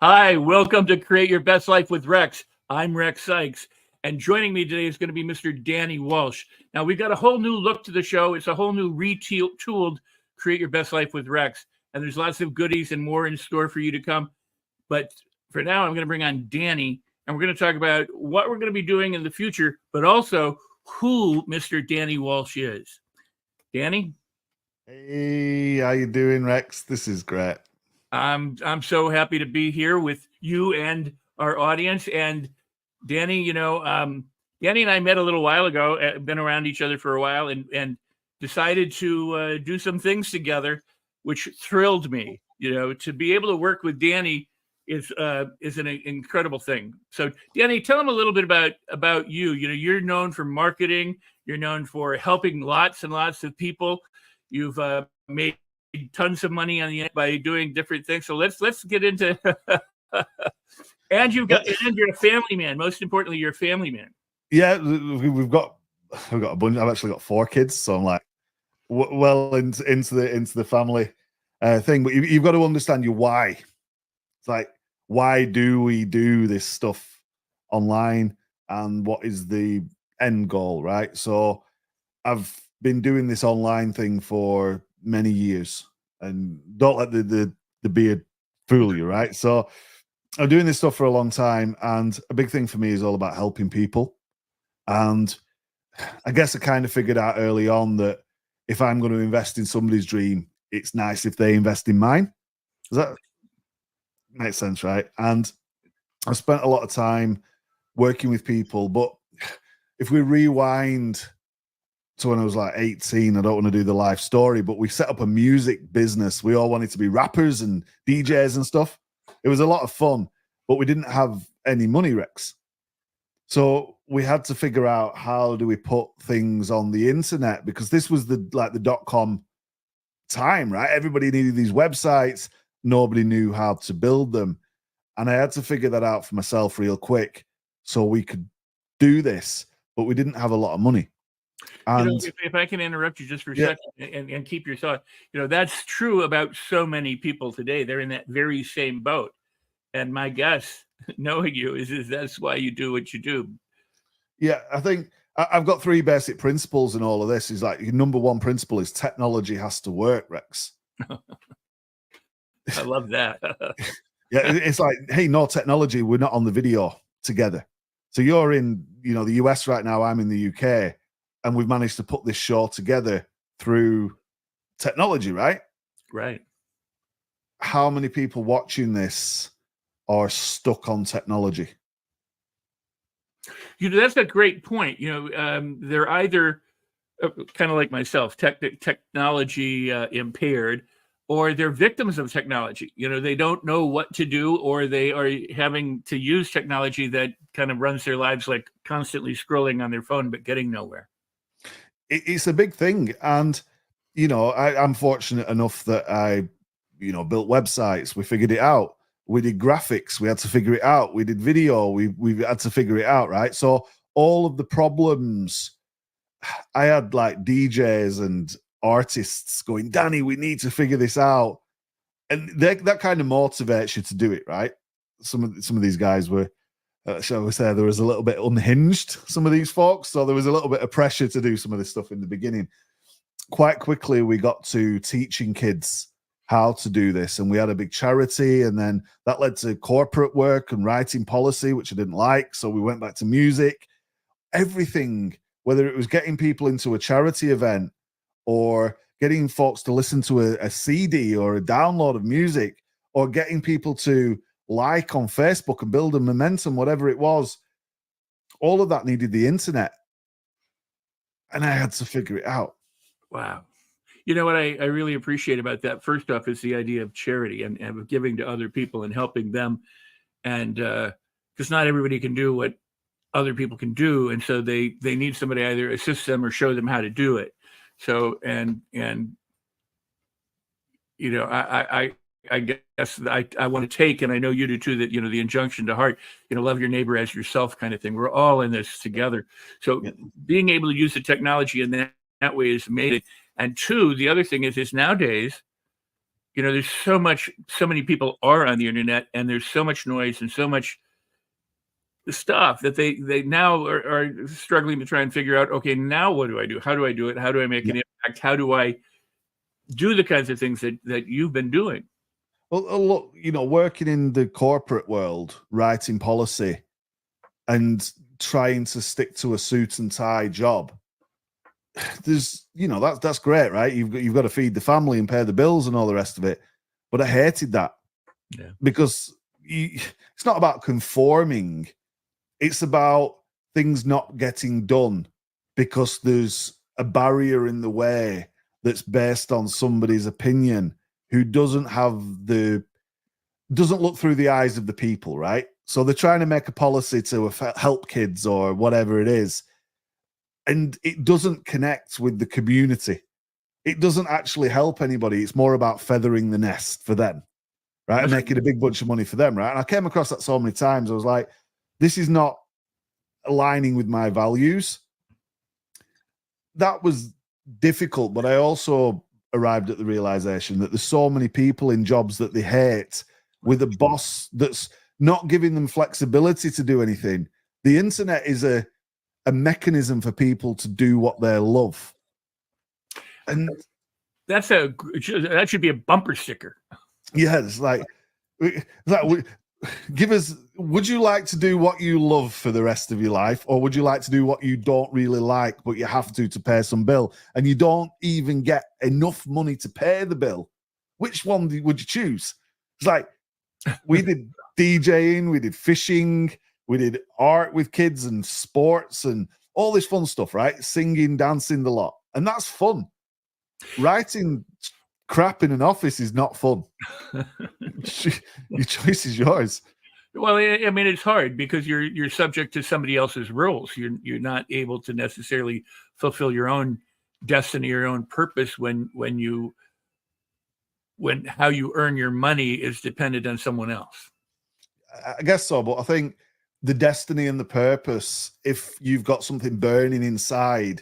Hi, welcome to Create Your Best Life with Rex. I'm Rex Sikes, and joining me today is going to be Mr. Danny Walsh. Now, we've got a whole new look to the show. It's a whole new retooled Create Your Best Life with Rex, and there's lots of goodies and more in store for you to come. But for now, I'm going to bring on Danny, and we're going to talk about what we're going to be doing in the future, but also who Mr. Danny Walsh is. Danny? Hey, how you doing, Rex? This is great. I'm so happy to be here with you and our audience. And Danny, Danny and I met a little while ago, been around each other for a while, and decided to do some things together, which thrilled me. To be able to work with Danny is an incredible thing. So, Danny, tell him a little bit about you. You're known for marketing. You're known for helping lots and lots of people. You've made tons of money on the end by doing different things. So let's get into and you're a family man. Most importantly, you're a family man. Yeah, we've got a bunch. I've actually got 4 kids, so I'm like well into the family thing. But you've got to understand your why. It's like, why do we do this stuff online, and what is the end goal, right? So I've been doing this online thing for many years, and don't let the beard fool you, right? So I'm doing this stuff for a long time, and a big thing for me is all about helping people. And I guess I kind of figured out early on that if I'm going to invest in somebody's dream, it's nice if they invest in mine. Does that make sense, right? And I spent a lot of time working with people, but if we rewind to when I was like 18, I don't want to do the life story, but we set up a music business. We all wanted to be rappers and DJs and stuff. It was a lot of fun, but we didn't have any money, Rex. So we had to figure out, how do we put things on the internet? Because this was the .com time, right? Everybody needed these websites. Nobody knew how to build them. And I had to figure that out for myself real quick so we could do this, but we didn't have a lot of money. And if I can interrupt you just for a second and keep your thought, that's true about so many people today. They're in that very same boat. And my guess, knowing you, is that's why you do what you do. Yeah, I think I've got 3 basic principles in all of this. Is like, your number 1 principle is technology has to work, Rex. I love that. Yeah, it's like, hey, no technology, we're not on the video together. So you're in, the US right now, I'm in the UK. And we've managed to put this show together through technology, right? Right. How many people watching this are stuck on technology? That's a great point. They're either kind of like myself, technology impaired, or they're victims of technology. They don't know what to do, or they are having to use technology that kind of runs their lives like constantly scrolling on their phone, but getting nowhere. It's a big thing. And, I'm fortunate enough that I, built websites. We figured it out. We did graphics. We had to figure it out. We did video. We had to figure it out, right? So all of the problems, I had like DJs and artists going, Danny, we need to figure this out. And that kind of motivates you to do it, right? Some of these guys were, shall we say, there was a little bit unhinged, some of these folks. So there was a little bit of pressure to do some of this stuff in the beginning. Quite quickly, we got to teaching kids how to do this. And we had a big charity. And then that led to corporate work and writing policy, which I didn't like. So we went back to music. Everything, whether it was getting people into a charity event or getting folks to listen to a CD or a download of music, or getting people to like on Facebook and build a momentum, whatever it was, all of that needed the internet. And I had to figure it out. Wow. What I really appreciate about that, first off, is the idea of charity and of giving to other people and helping them. And because not everybody can do what other people can do. And so they need somebody to either assist them or show them how to do it. So, I guess I want to take, and I know you do too, that, the injunction to heart, love your neighbor as yourself kind of thing. We're all in this together. So being able to use the technology in that way is amazing. And 2, the other thing is nowadays, you know, there's so many people are on the internet, and there's so much noise and so much stuff that they now are struggling to try and figure out, okay, now what do I do? How do I do it? How do I make an impact? How do I do the kinds of things that you've been doing? Well, look, you know, working in the corporate world, writing policy and trying to stick to a suit and tie job, there's, you know, that's great, right? You've got to feed the family and pay the bills and all the rest of it. But I hated that because it's not about conforming. It's about things not getting done because there's a barrier in the way that's based on somebody's opinion who doesn't look through the eyes of the people, right? So they're trying to make a policy to help kids or whatever it is, and it doesn't connect with the community. It doesn't actually help anybody. It's more about feathering the nest for them, right? And making a big bunch of money for them, right? And I came across that so many times. I was like, this is not aligning with my values. That was difficult, but I also arrived at the realization that there's so many people in jobs that they hate with a boss that's not giving them flexibility to do anything. The internet is a mechanism for people to do what they love. And that should be a bumper sticker. Yeah, it's like give us, would you like to do what you love for the rest of your life, or would you like to do what you don't really like but you have to pay some bill and you don't even get enough money to pay the bill? Which one would you choose? It's like, we did DJing, we did fishing, we did art with kids and sports and all this fun stuff, right? Singing, dancing, the lot. And that's fun. Writing crap in an office is not fun. Your choice is yours. Well, I mean, it's hard because you're subject to somebody else's rules. You're not able to necessarily fulfill your own destiny, your own purpose when how you earn your money is dependent on someone else. I guess so, but I think the destiny and the purpose, if you've got something burning inside,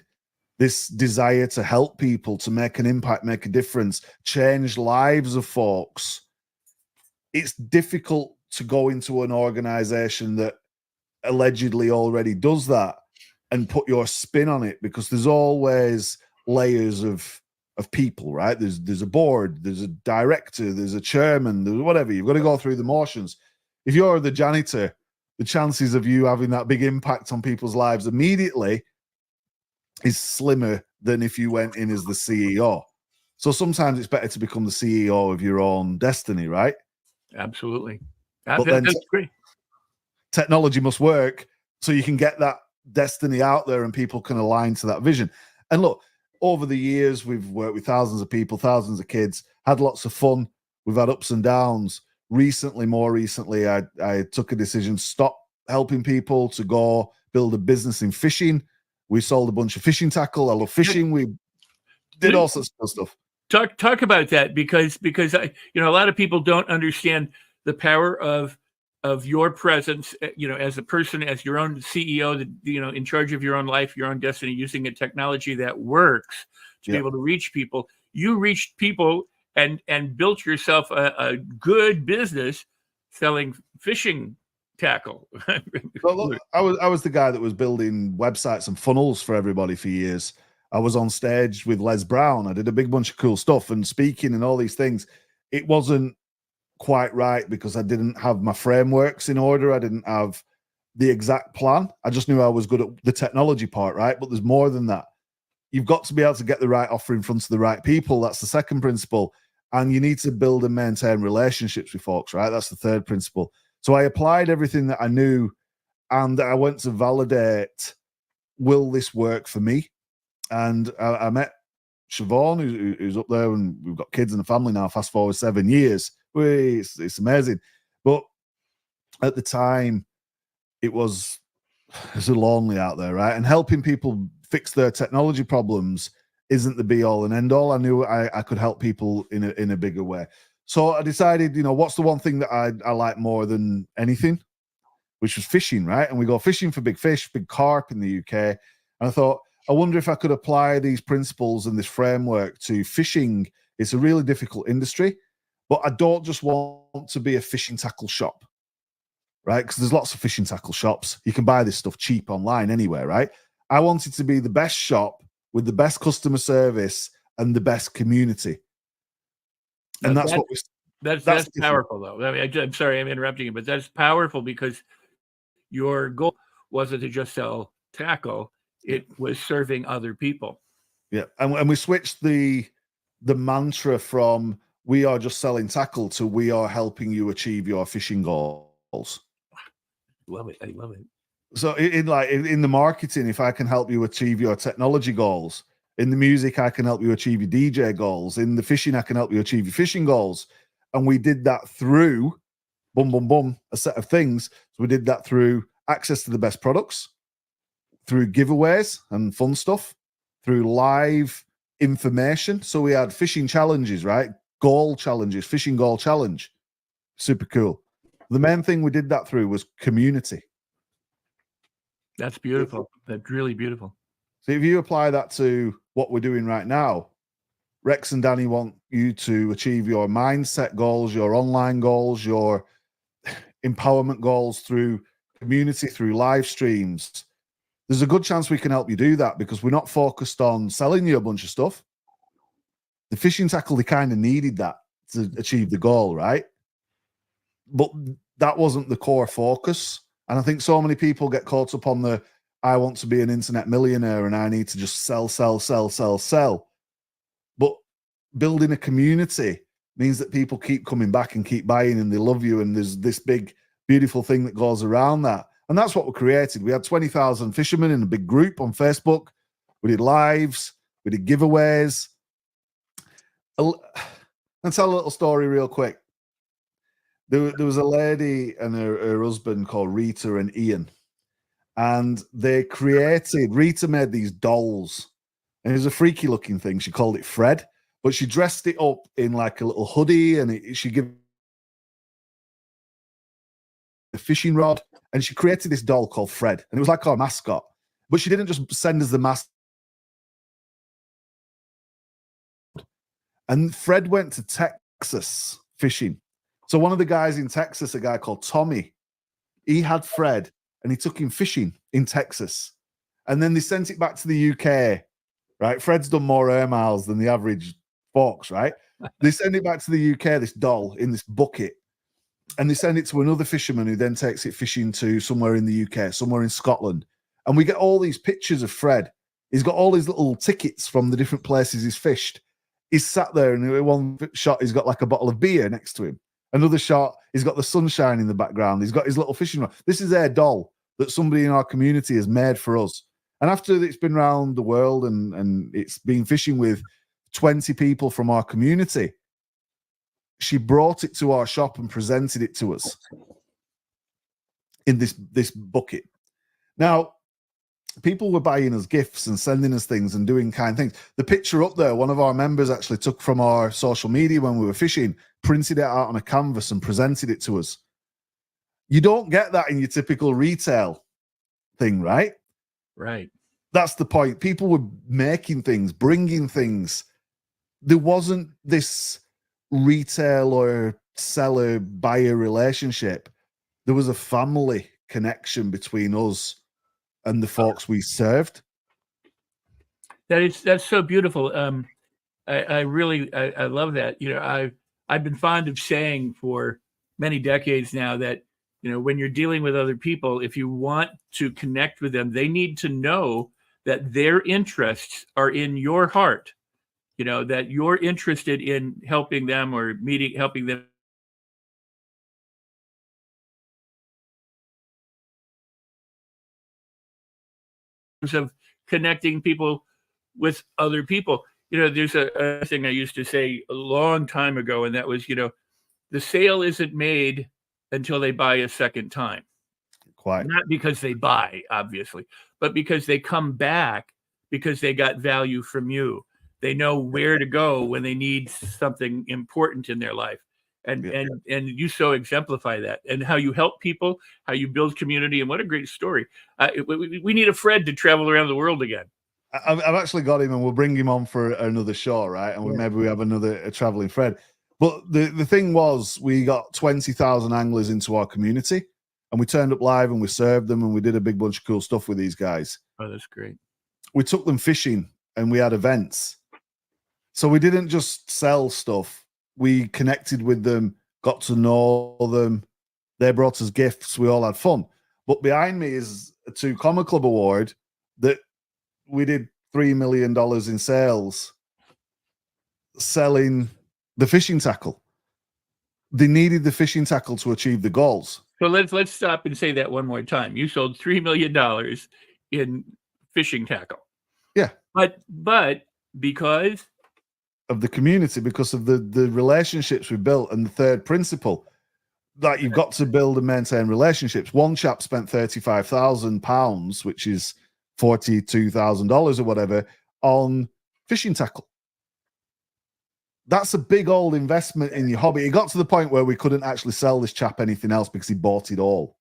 this desire to help people, to make an impact, make a difference, change lives of folks, it's difficult to go into an organization that allegedly already does that and put your spin on it, because there's always layers of people, right? There's a board, there's a director, there's a chairman, there's whatever. You've got to go through the motions. If you're the janitor, the chances of you having that big impact on people's lives immediately is slimmer than if you went in as the CEO. So sometimes it's better to become the CEO of your own destiny, right? Absolutely. But then that's great. Technology must work so you can get that destiny out there and people can align to that vision. And look, over the years, we've worked with thousands of people, thousands of kids, had lots of fun. We've had ups and downs. More recently, I took a decision to stop helping people, to go build a business in fishing. We sold a bunch of fishing tackle. I love fishing. We did all sorts of stuff. Talk about that, because a lot of people don't understand the power of your presence, as a person, as your own CEO, in charge of your own life, your own destiny, using a technology that works to be able to reach people. You reached people and built yourself a good business selling fishing tackle. Well, look, I was the guy that was building websites and funnels for everybody for years. I was on stage with Les Brown. I did a big bunch of cool stuff and speaking and all these things. It wasn't quite right because I didn't have my frameworks in order. I didn't have the exact plan. I just knew I was good at the technology part, right? But there's more than that. You've got to be able to get the right offer in front of the right people. That's the second principle. And you need to build and maintain relationships with folks, right? That's the third principle. So I applied everything that I knew and I went to validate, will this work for me? And I met Siobhan, who's up there, and we've got kids and a family now, fast forward 7 years. It's amazing. But at the time, it was lonely out there, right? And helping people fix their technology problems isn't the be all and end all. I knew I could help people in a bigger way. So I decided, what's the one thing that I like more than anything, which was fishing, right? And we go fishing for big fish, big carp in the UK. And I thought, I wonder if I could apply these principles and this framework to fishing. It's a really difficult industry. But I don't just want to be a fishing tackle shop, right? Because there's lots of fishing tackle shops. You can buy this stuff cheap online anywhere, right? I wanted to be the best shop with the best customer service and the best community. And that's what we... That's powerful, though. I mean, I'm sorry I'm interrupting you, but that's powerful because your goal wasn't to just sell tackle; it was serving other people. Yeah, and we switched the mantra from "we are just selling tackle" to "we are helping you achieve your fishing goals." Love it. I love it. So in the marketing, if I can help you achieve your technology goals, in the music, I can help you achieve your DJ goals. In the fishing, I can help you achieve your fishing goals. And we did that through a set of things. So we did that through access to the best products, through giveaways and fun stuff, through live information. So we had fishing challenges, right? Goal challenges, fishing goal challenge. Super cool. The main thing we did that through was community. That's beautiful. That's really beautiful. So if you apply that to what we're doing right now, Rex and Danny want you to achieve your mindset goals, your online goals, your empowerment goals through community, through live streams. There's a good chance we can help you do that because we're not focused on selling you a bunch of stuff. The fishing tackle, they kind of needed that to achieve the goal, right? But that wasn't the core focus. And I think so many people get caught up on the, I want to be an internet millionaire and I need to just sell. But building a community means that people keep coming back and keep buying and they love you. And there's this big, beautiful thing that goes around that. And that's what we created. We had 20,000 fishermen in a big group on Facebook. We did lives. We did giveaways. Let's tell a little story real quick. There was a lady and her husband called Rita and Ian. And Rita made these dolls. And it was a freaky looking thing. She called it Fred. But she dressed it up in like a little hoodie and she gave a fishing rod. And she created this doll called Fred. And it was like our mascot. But she didn't just send us the mascot. And Fred went to Texas fishing. So one of the guys in Texas, a guy called Tommy, he had Fred and he took him fishing in Texas. And then they sent it back to the UK, right? Fred's done more air miles than the average folks, right? They send it back to the UK, this doll in this bucket. And they send it to another fisherman who then takes it fishing to somewhere in the UK, somewhere in Scotland. And we get all these pictures of Fred. He's got all these little tickets from the different places he's fished. He's sat there and in one shot, he's got like a bottle of beer next to him. Another shot, he's got the sunshine in the background. He's got his little fishing rod. This is their doll that somebody in our community has made for us. And after it's been around the world and it's been fishing with 20 people from our community, she brought it to our shop and presented it to us in this bucket. Now, people were buying us gifts and sending us things and doing kind things. The picture up there, one of our members actually took from our social media when we were fishing, printed it out on a canvas and presented it to us. You don't get that in your typical retail thing, right? Right. That's the point. People were making things, bringing things. There wasn't this retail or seller buyer relationship. There was a family connection between us and the folks we served. That's so beautiful. I really love that. You know, I've been fond of saying for many decades now that, you know, when you're dealing with other people, if you want to connect with them, they need to know that their interests are in your heart. You know, that you're interested in helping them or helping them of connecting people with other people. You know, there's a thing I used to say a long time ago, and that was, you know, the sale isn't made until they buy a second time. Quite. Not because they buy, obviously, but because they come back because they got value from you. They know where to go when they need something important in their life. And you so exemplify that, and how you help people, how you build community, and what a great story. We need a Fred to travel around the world again. I've actually got him, and we'll bring him on for another show, right? And maybe we have a traveling Fred. But the thing was, we got 20,000 anglers into our community, and we turned up live and we served them, and we did a big bunch of cool stuff with these guys. Oh, that's great. We took them fishing and we had events. So we didn't just sell stuff. We connected with them, got to know them. They brought us gifts. We all had fun. But behind me is a 2 Comma Club award that we did $3 million in sales selling the fishing tackle. They needed the fishing tackle to achieve the goals. So let's stop and say that one more time. You sold $3 million in fishing tackle. Yeah. But because of the community, because of the relationships we built, and the third principle that you've got to build and maintain relationships. One chap spent £35,000, which is $42,000 or whatever, on fishing tackle. That's a big old investment in your hobby. It got to the point where we couldn't actually sell this chap anything else because he bought it all.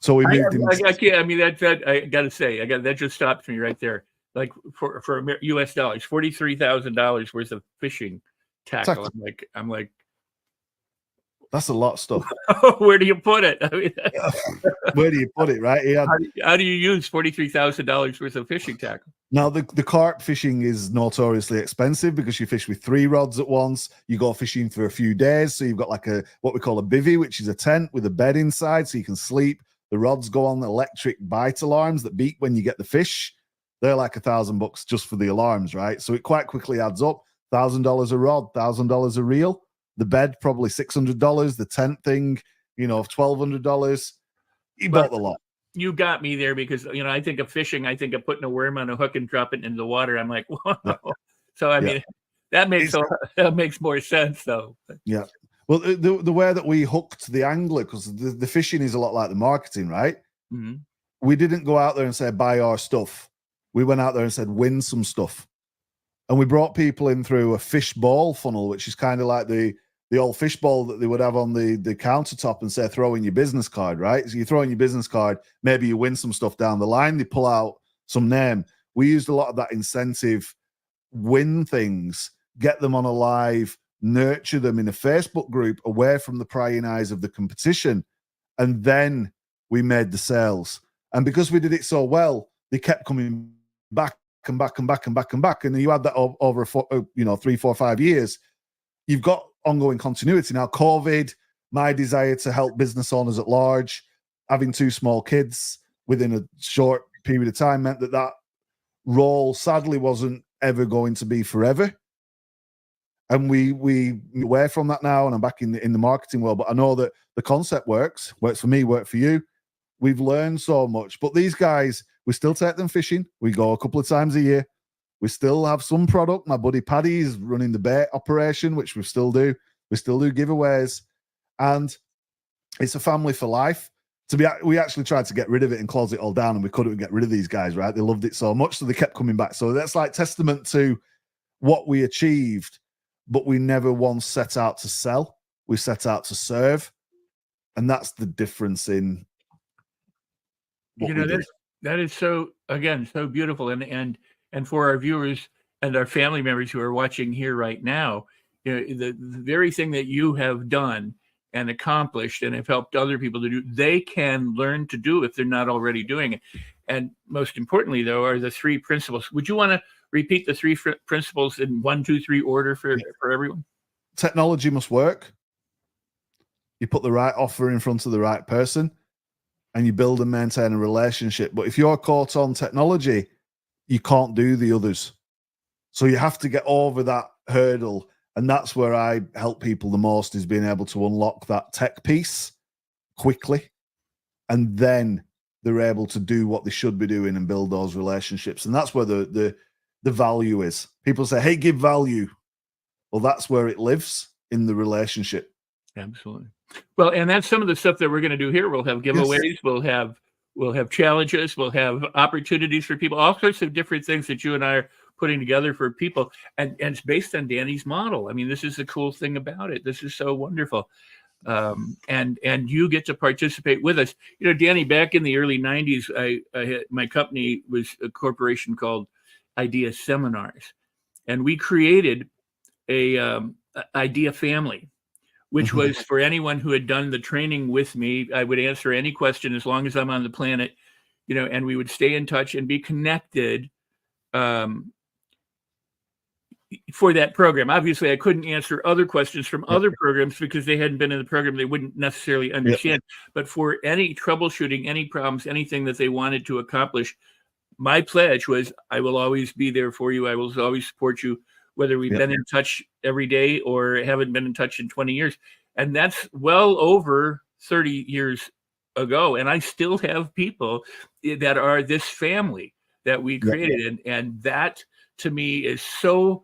So we moved him. I can't. I mean, that I got to say, that just stops me right there. Like for US dollars, $43,000 worth of fishing tackle. I'm like, that's a lot of stuff. Where do you put it? I mean, where do you put it, right? How do you use $43,000 worth of fishing tackle? Now, the carp fishing is notoriously expensive because you fish with 3 rods at once. You go fishing for a few days. So you've got like what we call a bivvy, which is a tent with a bed inside so you can sleep. The rods go on electric bite alarms that beep when you get the fish. They're like $1,000 just for the alarms, right? So it quite quickly adds up. $1,000 a rod, $1,000 a reel. The bed, probably $600. The tent thing, $1,200. He bought the lot. You got me there because, I think of fishing. I think of putting a worm on a hook and dropping it into the water. I'm like, whoa. Yeah. So, I mean, that makes more sense, though. Yeah. Well, the way that we hooked the angler, because the fishing is a lot like the marketing, right? Mm-hmm. We didn't go out there and say, buy our stuff. We went out there and said, win some stuff. And we brought people in through a fish ball funnel, which is kind of like the old fish bowl that they would have on the countertop and say, throw in your business card, right? So you throw in your business card, maybe you win some stuff down the line, they pull out some name. We used a lot of that incentive, win things, get them on a live, nurture them in a Facebook group away from the prying eyes of the competition. And then we made the sales. And because we did it so well, they kept coming back and back and back and back and back. And you had that over 3, 4, 5 years. You've got ongoing continuity. Now, COVID, my desire to help business owners at large, having 2 small kids within a short period of time meant that role sadly wasn't ever going to be forever. And we away from that now, and I'm back in the marketing world. But I know that the concept works for me, works for you. We've learned so much. But these guys, we still take them fishing. We go a couple of times a year. We still have some product. My buddy Paddy is running the bait operation, which we still do. We still do giveaways. And it's a family for life. We actually tried to get rid of it and close it all down, and we couldn't get rid of these guys, right? They loved it so much, so they kept coming back. So that's like testament to what we achieved, but we never once set out to sell. We set out to serve. And that's the difference in what we do. That is so beautiful. And for our viewers and our family members who are watching here right now, the very thing that you have done and accomplished and have helped other people to do, they can learn to do if they're not already doing it. And most importantly, though, are the 3 principles. Would you want to repeat the 3 principles in 1, 2, 3 order for everyone? Technology must work. You put the right offer in front of the right person, and you build and maintain a relationship. But if you're caught on technology, you can't do the others. So you have to get over that hurdle. And that's where I help people the most, is being able to unlock that tech piece quickly. And then they're able to do what they should be doing and build those relationships. And that's where the value is. People say, hey, give value. Well, that's where it lives, in the relationship. Absolutely. Well, and that's some of the stuff that we're going to do here. We'll have giveaways. Yes. We'll have challenges. We'll have opportunities for people, all sorts of different things that you and I are putting together for people. And it's based on Danny's model. I mean, this is the cool thing about it. This is so wonderful. And you get to participate with us. Danny, back in the early 90s, my company was a corporation called Idea Seminars. And we created a idea family, which was for anyone who had done the training with me. I would answer any question as long as I'm on the planet, and we would stay in touch and be connected for that program. Obviously, I couldn't answer other questions from other programs because they hadn't been in the program. They wouldn't necessarily understand. But for any troubleshooting, any problems, anything that they wanted to accomplish, my pledge was I will always be there for you. I will always support you, whether we've been in touch every day or haven't been in touch in 20 years. And that's well over 30 years ago. And I still have people that are this family that we created. And that to me is so,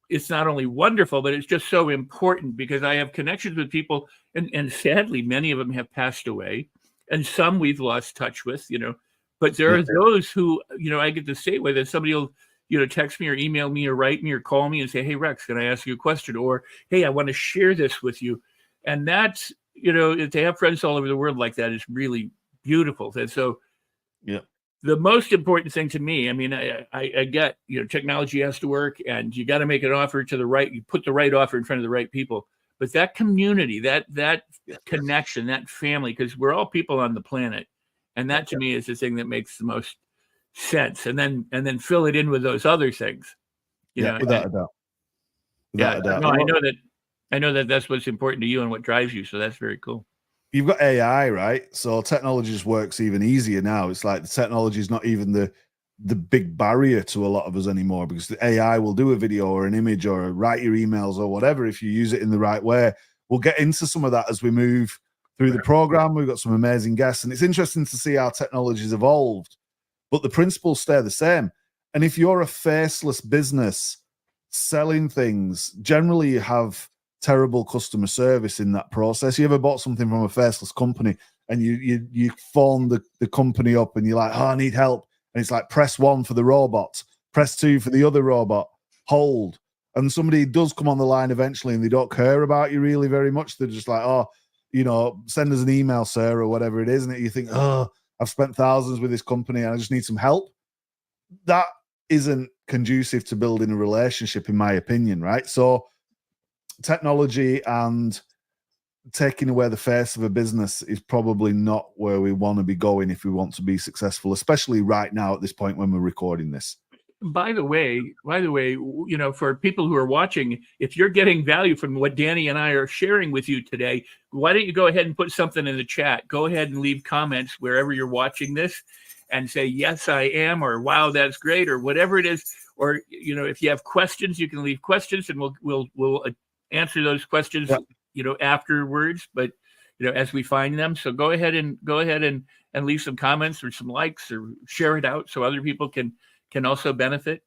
it's not only wonderful, but it's just so important because I have connections with people, and sadly, many of them have passed away, and some we've lost touch with, but there are those who, I get to stay with, and somebody will, text me or email me or write me or call me and say, hey, Rex, can I ask you a question? Or, hey, I want to share this with you. And that's, to have friends all over the world like that is really beautiful. And so, the most important thing to me, I mean, I get, technology has to work and you got to make an offer to the right, you put the right offer in front of the right people. But that community, that connection, that family, because we're all people on the planet. And that to me is the thing that makes the most sense. And then fill it in with those other things. Without a doubt. Without a doubt. No, I know that that's what's important to you and what drives you. So that's very cool. You've got AI, right? So technology just works even easier now. It's like the technology is not even the big barrier to a lot of us anymore, because the AI will do a video or an image or write your emails or whatever if you use it in the right way. We'll get into some of that as we move through the program. We've got some amazing guests, and it's interesting to see how technology has evolved, but the principles stay the same. And if you're a faceless business selling things, generally you have terrible customer service in that process. You ever bought something from a faceless company and you phone the company up and you're like, oh, I need help. And it's like, press 1 for the robot, press 2 for the other robot, hold. And somebody does come on the line eventually and they don't care about you really very much. They're just like, oh, send us an email, sir, or whatever it is. And you think, oh, I've spent thousands with this company and I just need some help. That isn't conducive to building a relationship, in my opinion, right? So technology and taking away the face of a business is probably not where we want to be going if we want to be successful, especially right now at this point when we're recording this. By the way, for people who are watching, if you're getting value from what Danny and I are sharing with you today, why don't you go ahead and put something in the chat? Go ahead and leave comments wherever you're watching this and say, yes, I am, or wow, that's great, or whatever it is. Or, if you have questions, you can leave questions and we'll answer those questions, afterwards, but as we find them. So go ahead and leave some comments or some likes or share it out so other people can also benefit.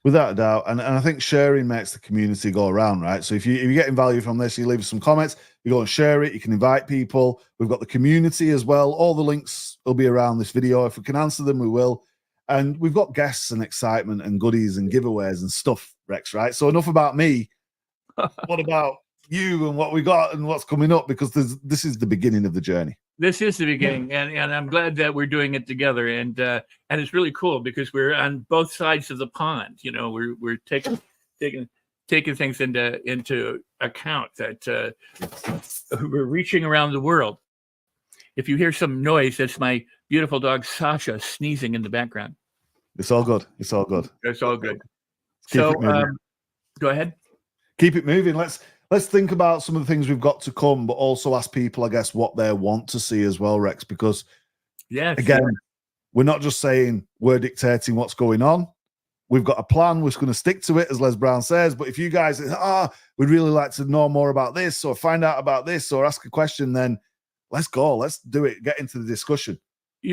Without a doubt. And I think sharing makes the community go around, right? So if you're getting value from this, you leave some comments, you go and share it, you can invite people. We've got the community as well. All the links will be around this video. If we can answer them, we will. And we've got guests and excitement and goodies and giveaways and stuff, Rex, right? So enough about me. What about you and what we got and what's coming up? Because this is the beginning of the journey. This is the beginning, and I'm glad that we're doing it together. And it's really cool because we're on both sides of the pond. We're taking things into account that we're reaching around the world. If you hear some noise, that's my beautiful dog Sasha sneezing in the background. It's all good. It's all good. It's all good. So go ahead. Keep it moving. Let's think about some of the things we've got to come, but also ask people, I guess, what they want to see as well, Rex, because again, we're not just saying we're dictating what's going on. We've got a plan. We're going to stick to it, as Les Brown says. But if you guys, we'd really like to know more about this or find out about this or ask a question, then let's go. Let's do it. Get into the discussion.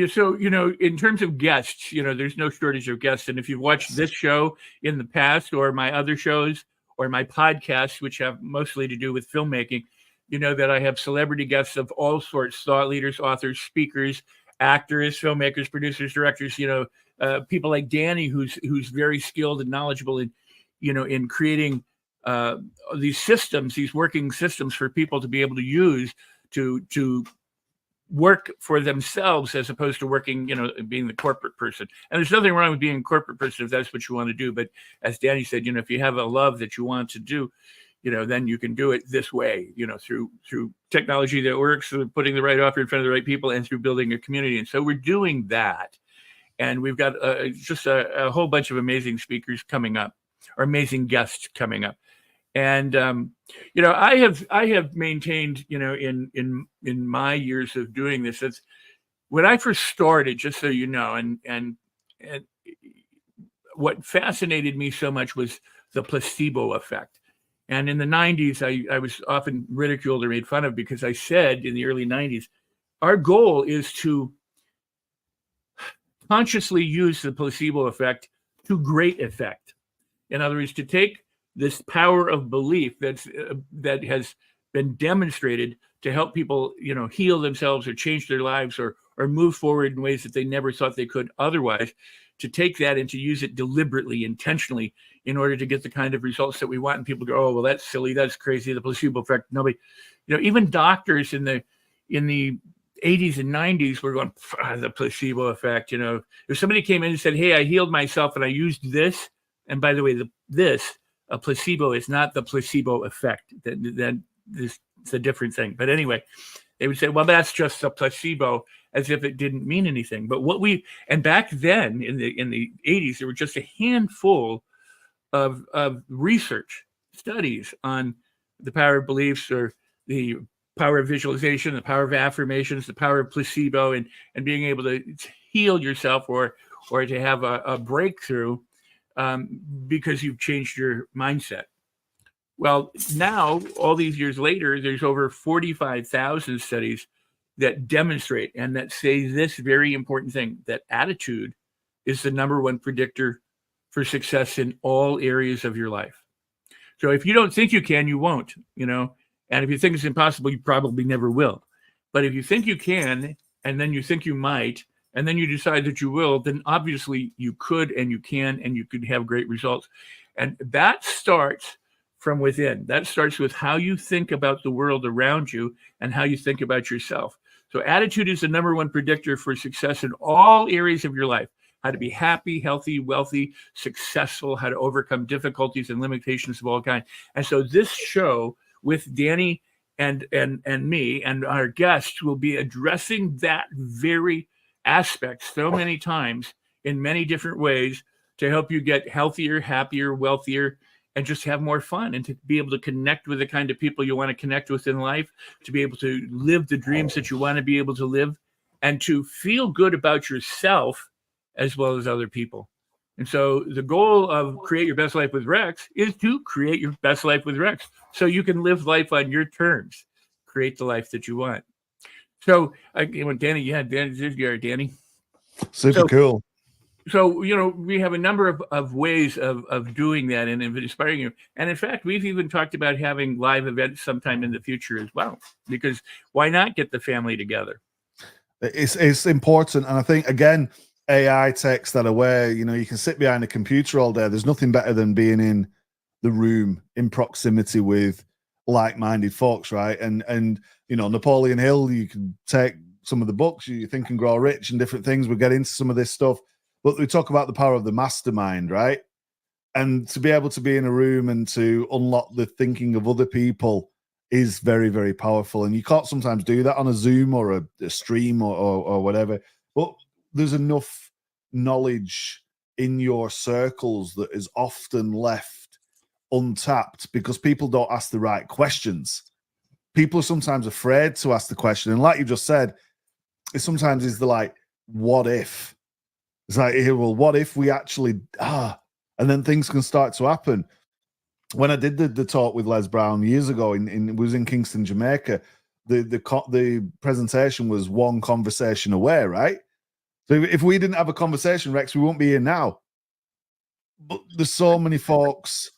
So, in terms of guests, there's no shortage of guests. And if you've watched this show in the past or my other shows, or my podcasts, which have mostly to do with filmmaking, that I have celebrity guests of all sorts, thought leaders, authors, speakers, actors, filmmakers, producers, directors, people like Danny, who's very skilled and knowledgeable in creating these systems, these working systems for people to be able to use to work for themselves as opposed to working, being the corporate person. And there's nothing wrong with being a corporate person if that's what you want to do. But as Danny said, if you have a love that you want to do, then you can do it this way, through technology that works, through putting the right offer in front of the right people, and through building a community. And so we're doing that. And we've got just a whole bunch of amazing speakers coming up, or amazing guests coming up. And I have maintained, in my years of doing this, that's when I first started, just so you know, and what fascinated me so much was the placebo effect. And in the 90s, I was often ridiculed or made fun of because I said in the early 90s, our goal is to consciously use the placebo effect to great effect. In other words, to take this power of belief that has been demonstrated to help people, heal themselves or change their lives or move forward in ways that they never thought they could otherwise, to take that and to use it deliberately, intentionally, in order to get the kind of results that we want. And people go, oh, well, that's silly, that's crazy, the placebo effect. Nobody, even doctors in the 80s and 90s were going, the placebo effect. If somebody came in and said, hey, I healed myself and I used this, and by the way, a placebo is not the placebo effect. That this is a different thing. But anyway, they would say, well, that's just a placebo, as if it didn't mean anything. But and back then in the 80s, there were just a handful of research studies on the power of beliefs, or the power of visualization, the power of affirmations, the power of placebo, and being able to heal yourself or to have a breakthrough because you've changed your mindset. Well, now, all these years later, there's over 45,000 studies that demonstrate and that say this very important thing, that attitude is the number one predictor for success in all areas of your life. So if you don't think you can, you won't, and if you think it's impossible, you probably never will. But if you think you can, and then you think you might, and then you decide that you will, then obviously you could and you can, and you could have great results. And that starts from within. That starts with how you think about the world around you and how you think about yourself. So attitude is the number one predictor for success in all areas of your life. How to be happy, healthy, wealthy, successful, how to overcome difficulties and limitations of all kinds. And so this show with Danny and me and our guests will be addressing that very aspect so many times in many different ways to help you get healthier, happier, wealthier, and just have more fun, and to be able to connect with the kind of people you want to connect with in life, to be able to live the dreams that you want to be able to live, and to feel good about yourself as well as other people. And so the goal of Create Your Best Life with Rex is to create your best life with Rex, so you can live life on your terms, create the life that you want. So, Danny, Danny. Super cool. So, we have a number of ways of doing that and inspiring you. And in fact, we've even talked about having live events sometime in the future as well, because why not get the family together? It's important. And I think, again, AI takes that away. You can sit behind a computer all day. There's nothing better than being in the room, in proximity with like-minded folks, right? And Napoleon Hill, you can take some of the books, you Think and Grow Rich and different things. We'll get into some of this stuff. But we talk about the power of the mastermind, right? And to be able to be in a room and to unlock the thinking of other people is very, very powerful. And you can't sometimes do that on a Zoom or a stream or whatever. But there's enough knowledge in your circles that is often left untapped because people don't ask the right questions. People are sometimes afraid to ask the question. And like you just said, it sometimes is what if? It's like, well, what if we actually, and then things can start to happen. When I did the talk with Les Brown years ago, it was in Kingston, Jamaica, the presentation was one conversation away, right? So if we didn't have a conversation, Rex, we won't be here now. But there's so many folks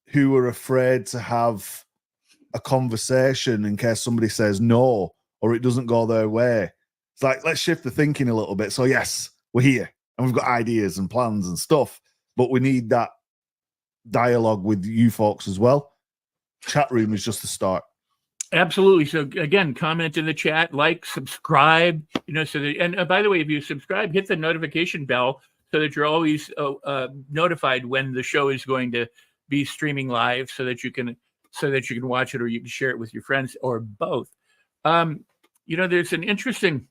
who are afraid to have a conversation in case somebody says no or it doesn't go their way. It's like, let's shift the thinking a little bit. So yes, we're here and we've got ideas and plans and stuff, but we need that dialogue with you folks as well. Chat room is just the start. Absolutely. So again, comment in the chat, like, subscribe, so that, and by the way, if you subscribe, hit the notification bell so that you're always notified when the show is going to be streaming live, so that you can watch it, or you can share it with your friends, or both. There's an interesting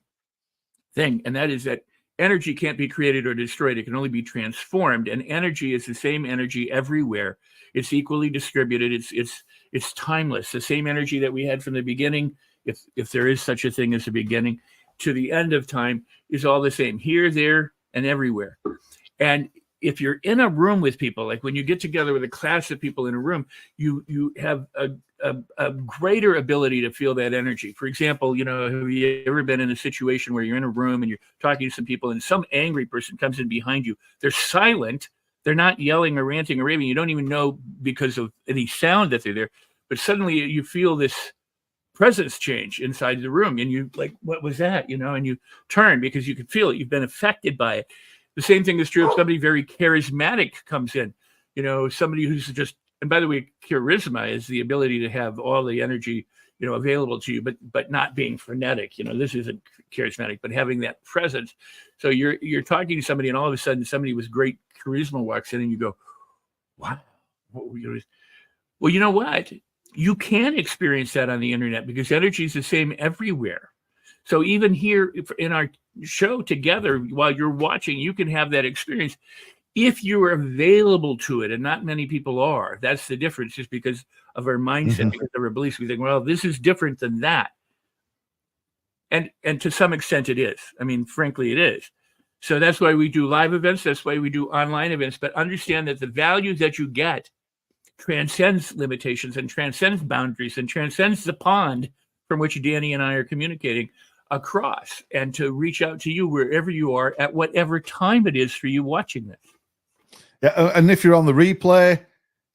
thing, and that is that energy can't be created or destroyed. It can only be transformed, and energy is the same energy everywhere. It's equally distributed. It's timeless. The same energy that we had from the beginning, if there is such a thing as a beginning, to the end of time, is all the same, here, there, and everywhere. And if you're in a room with people, like when you get together with a class of people in a room, you have a greater ability to feel that energy. For example, have you ever been in a situation where you're in a room and you're talking to some people, and some angry person comes in behind you? They're silent. They're not yelling or ranting or raving. You don't even know because of any sound that they're there. But suddenly you feel this presence change inside the room, and you like, what was that? And you turn because you can feel it. You've been affected by it. The same thing is true if somebody very charismatic comes in, somebody who's just, and by the way, charisma is the ability to have all the energy, available to you, but not being frenetic. This isn't charismatic, but having that presence. So you're talking to somebody, and all of a sudden somebody with great charisma walks in, and you go, wow. Well, you know what? You can experience that on the internet, because energy is the same everywhere. So even here in our show together, while you're watching, you can have that experience if you are available to it, and not many people are. That's the difference, just because of our mindset, because of our beliefs. We think, well, this is different than that. And to some extent it is. I mean, frankly, it is. So that's why we do live events. That's why we do online events. But understand that the value that you get transcends limitations and transcends boundaries and transcends the pond from which Danny and I are communicating across, and to reach out to you wherever you are at whatever time it is for you watching this. Yeah, and if you're on the replay,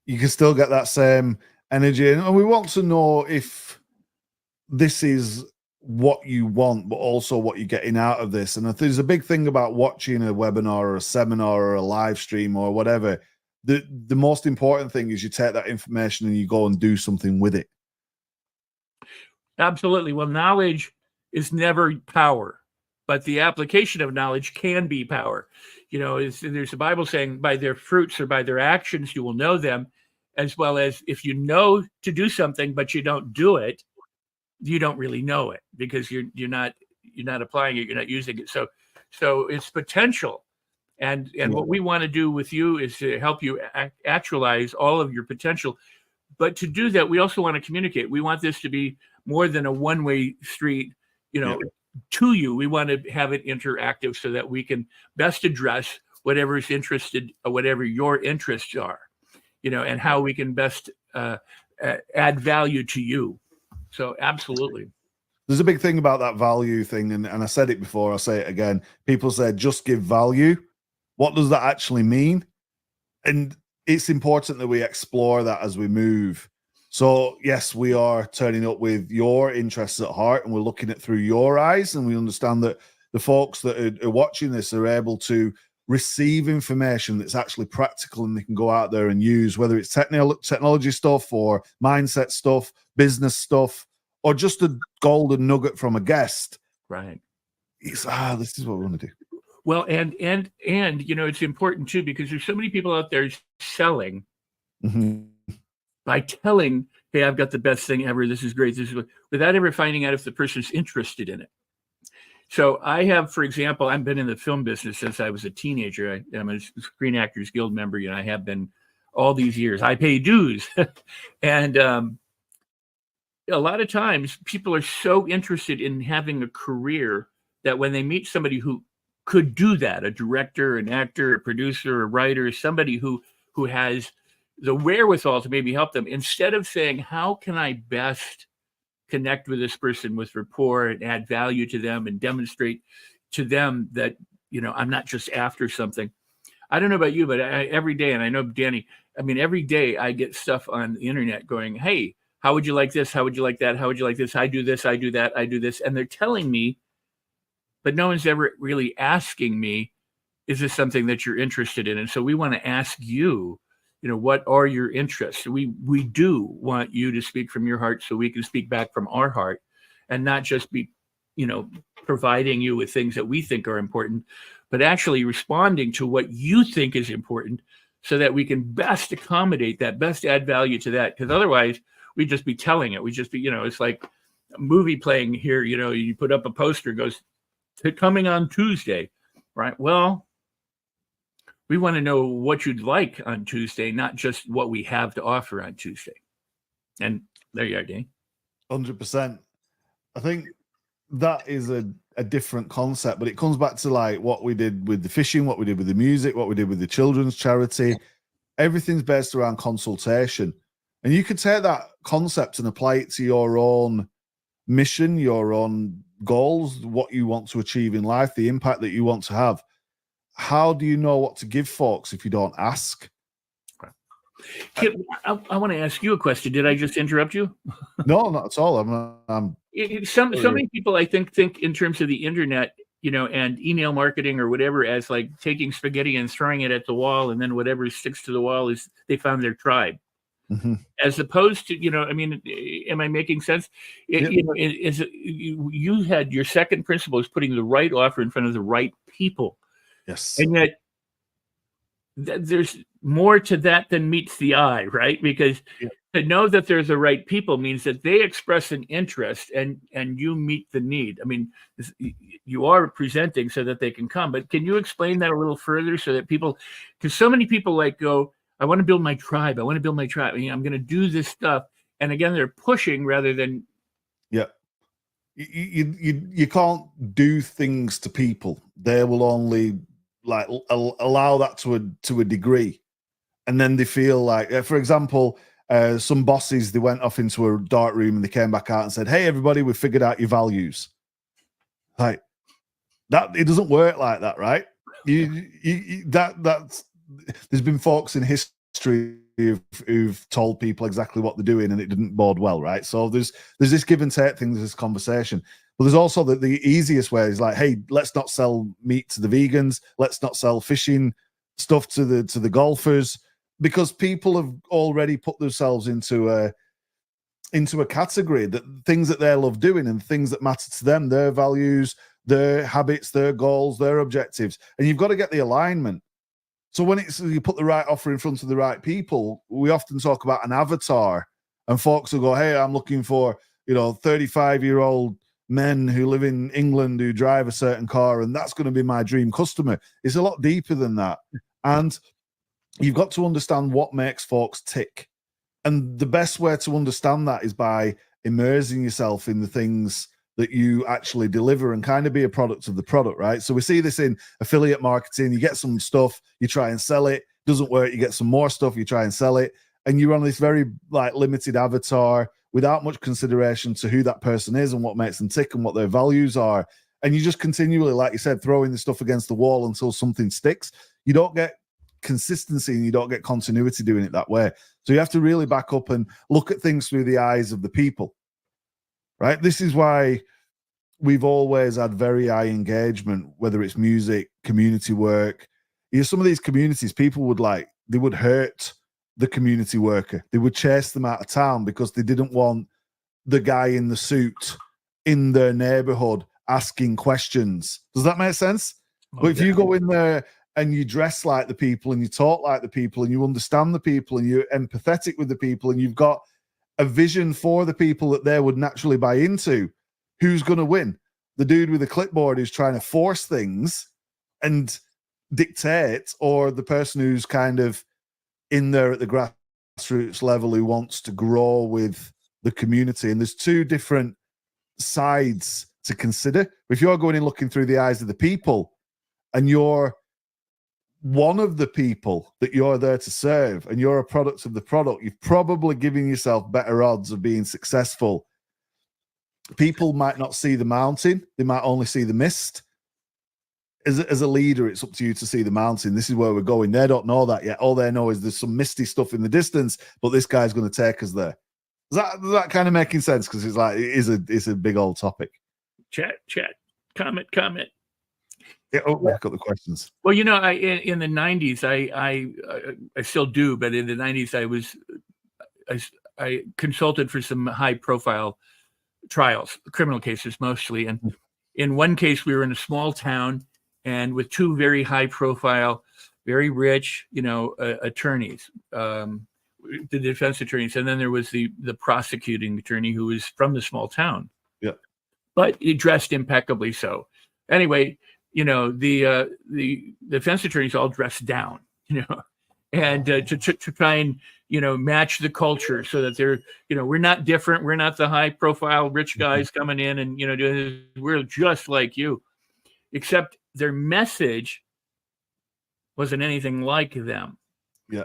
you can still get that same energy. And we want to know if this is what you want, but also what you're getting out of this. And if there's a big thing about watching a webinar or a seminar or a live stream or whatever, the most important thing is you take that information and you go and do something with it. Absolutely. Well, knowledge is never power, but the application of knowledge can be power. There's a Bible saying, by their fruits or by their actions, you will know them, as well as if you know to do something, but you don't do it, you don't really know it, because you're not applying it. You're not using it. So it's potential. And what we want to do with you is to help you actualize all of your potential. But to do that, we also want to communicate. We want this to be more than a one-way street, to you. We want to have it interactive so that we can best address whatever your interests are, and how we can best add value to you. So absolutely. There's a big thing about that value thing. And I said it before, I'll say it again. People say, just give value. What does that actually mean? And it's important that we explore that as we move. So yes, we are turning up with your interests at heart, and we're looking at through your eyes, and we understand that the folks that are watching this are able to receive information that's actually practical and they can go out there and use, whether it's technology stuff or mindset stuff, business stuff, or just a golden nugget from a guest. Right. It's, this is what we want to do. Well, and it's important too, because there's so many people out there selling by telling, hey, I've got the best thing ever. This is great. Without ever finding out if the person's interested in it. So I have, for example, I've been in the film business since I was a teenager. I'm a Screen Actors Guild member. I have been all these years. I pay dues. And a lot of times people are so interested in having a career that when they meet somebody who could do that, a director, an actor, a producer, a writer, somebody who has the wherewithal to maybe help them, instead of saying, how can I best connect with this person with rapport and add value to them and demonstrate to them that, I'm not just after something. I don't know about you, but every day, and I know Danny, every day I get stuff on the internet going, hey, how would you like this? How would you like that? How would you like this? I do this, I do that, I do this. And they're telling me, but no one's ever really asking me, is this something that you're interested in? And so we want to ask you, what are your interests? We do want you to speak from your heart so we can speak back from our heart, and not just be, providing you with things that we think are important, but actually responding to what you think is important so that we can best accommodate that, best add value to that. Because otherwise, we'd just be telling it. We'd just be, it's like a movie playing here. You put up a poster, goes, coming on Tuesday, right? Well, we want to know what you'd like on Tuesday, not just what we have to offer on Tuesday. And there you are, Danny. 100%. I think that is a different concept, but it comes back to like what we did with the fishing, what we did with the music, what we did with the children's charity. Everything's based around consultation. And you could take that concept and apply it to your own mission, your own goals, what you want to achieve in life, the impact that you want to have. How do you know what to give folks if you don't ask? Kip, I want to ask you a question. Did I just interrupt you? No, not at all. So many people, I think in terms of the internet, and email marketing or whatever, as like taking spaghetti and throwing it at the wall, and then whatever sticks to the wall is they found their tribe. Mm-hmm. As opposed to, am I making sense? Yep. You had your second principle is putting the right offer in front of the right people. Yes. And yet there's more to that than meets the eye, right? Because to know that there's the right people means that they express an interest and you meet the need. I mean, you are presenting so that they can come, but can you explain that a little further so that people, because so many people go, I want to build my tribe. I want to build my tribe. I'm going to do this stuff. And again, they're pushing rather than. Yeah. You can't do things to people. They will only allow that to a degree. And then they feel like, for example, some bosses, they went off into a dark room and they came back out and said, hey, everybody, we figured out your values. Like that, it doesn't work like that, right? That's there's been folks in history who've told people exactly what they're doing and it didn't bode well, right? So there's this give and take thing, there's this conversation. But there's also the easiest way is like, hey, let's not sell meat to the vegans, let's not sell fishing stuff to the golfers, because people have already put themselves into a category that things that they love doing and things that matter to them, their values, their habits, their goals, their objectives, and you've got to get the alignment. So when you put the right offer in front of the right people, we often talk about an avatar, and folks will go, hey, I'm looking for 35-year-old men who live in England who drive a certain car, and that's going to be my dream customer. It's a lot deeper than that. And you've got to understand what makes folks tick. And the best way to understand that is by immersing yourself in the things that you actually deliver and kind of be a product of the product, right? So we see this in affiliate marketing. You get some stuff, you try and sell it, doesn't work, you get some more stuff, you try and sell it, and you're on this very limited avatar without much consideration to who that person is and what makes them tick and what their values are. And you just continually, like you said, throwing the stuff against the wall until something sticks. You don't get consistency and you don't get continuity doing it that way. So you have to really back up and look at things through the eyes of the people, right? This is why we've always had very high engagement, whether it's music, community work. Some of these communities, people they would hurt the community worker. They would chase them out of town because they didn't want the guy in the suit in their neighborhood asking questions. Does that make sense? Oh, but if you go in there and you dress like the people and you talk like the people and you understand the people and you're empathetic with the people and you've got a vision for the people that they would naturally buy into, who's going to win? The dude with the clipboard who's trying to force things and dictate, or the person who's kind of in there at the grassroots level who wants to grow with the community? And there's two different sides to consider. If you're going in looking through the eyes of the people and you're one of the people that you're there to serve and you're a product of the product, you've probably given yourself better odds of being successful. People might not see the mountain, they might only see the mist. As a leader, it's up to you to see the mountain. This is where we're going. They don't know that yet. All they know is there's some misty stuff in the distance, but this guy's going to take us there. Is that kind of making sense? Because it's a big old topic. Chat, comment. Yeah, oh, I've got the questions. Well, in the '90s, I still do, but in the '90s, I consulted for some high profile trials, criminal cases mostly. And in one case, we were in a small town and with two very high profile, very rich, attorneys, the defense attorneys. And then there was the prosecuting attorney who was from the small town. Yeah. But he dressed impeccably so. Anyway, the defense attorneys all dressed down, and to try and match the culture so that they're we're not different, we're not the high profile rich guys coming in and we're just like you, except their message wasn't anything like them. Yeah.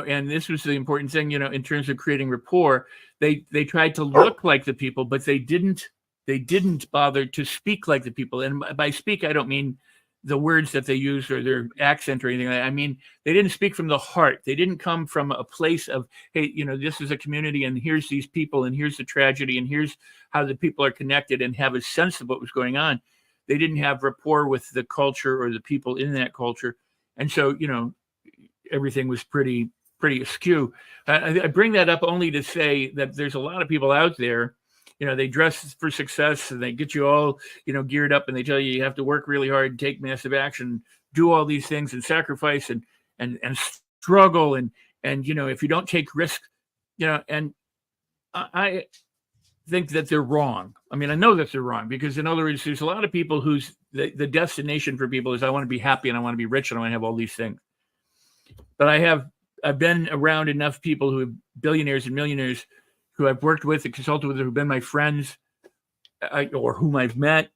And this was the important thing, in terms of creating rapport. They tried to look like the people, but they didn't bother to speak like the people. And by speak, I don't mean the words that they use or their accent or anything like that. I mean, they didn't speak from the heart. They didn't come from a place of, hey, this is a community and here's these people and here's the tragedy and here's how the people are connected and have a sense of what was going on. They didn't have rapport with the culture or the people in that culture. And so, everything was pretty askew. I bring that up only to say that there's a lot of people out there, they dress for success and they get you all, geared up, and they tell you have to work really hard and take massive action, do all these things and sacrifice and struggle. And if you don't take risk, and I think that they're wrong. I mean, I know that they're wrong because, in other words, there's a lot of people whose the destination for people is I want to be happy and I want to be rich and I want to have all these things. But I've been around enough people who are billionaires and millionaires who I've worked with and consulted with, who've been my friends or whom I've met,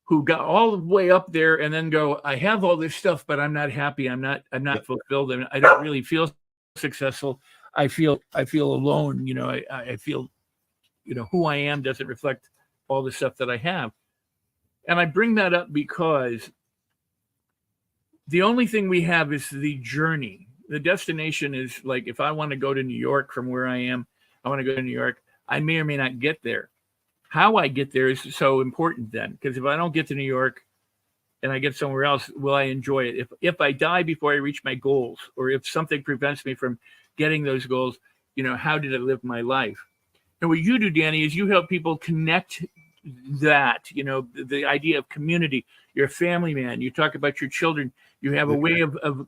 who got all the way up there and then go, I have all this stuff, but I'm not happy. I'm not fulfilled. And I don't really feel successful. I feel alone. I feel, who I am doesn't reflect all the stuff that I have. And I bring that up because the only thing we have is the journey. The destination is like, if I want to go to New York from where I am, I want to go to New York. I may or may not get there. How I get there is so important then, because if I don't get to New York and I get somewhere else, will I enjoy it? If I die before I reach my goals, or if something prevents me from getting those goals, how did I live my life? And what you do, Danny, is you help people connect that, the idea of community. You're a family man. You talk about your children. You have a way of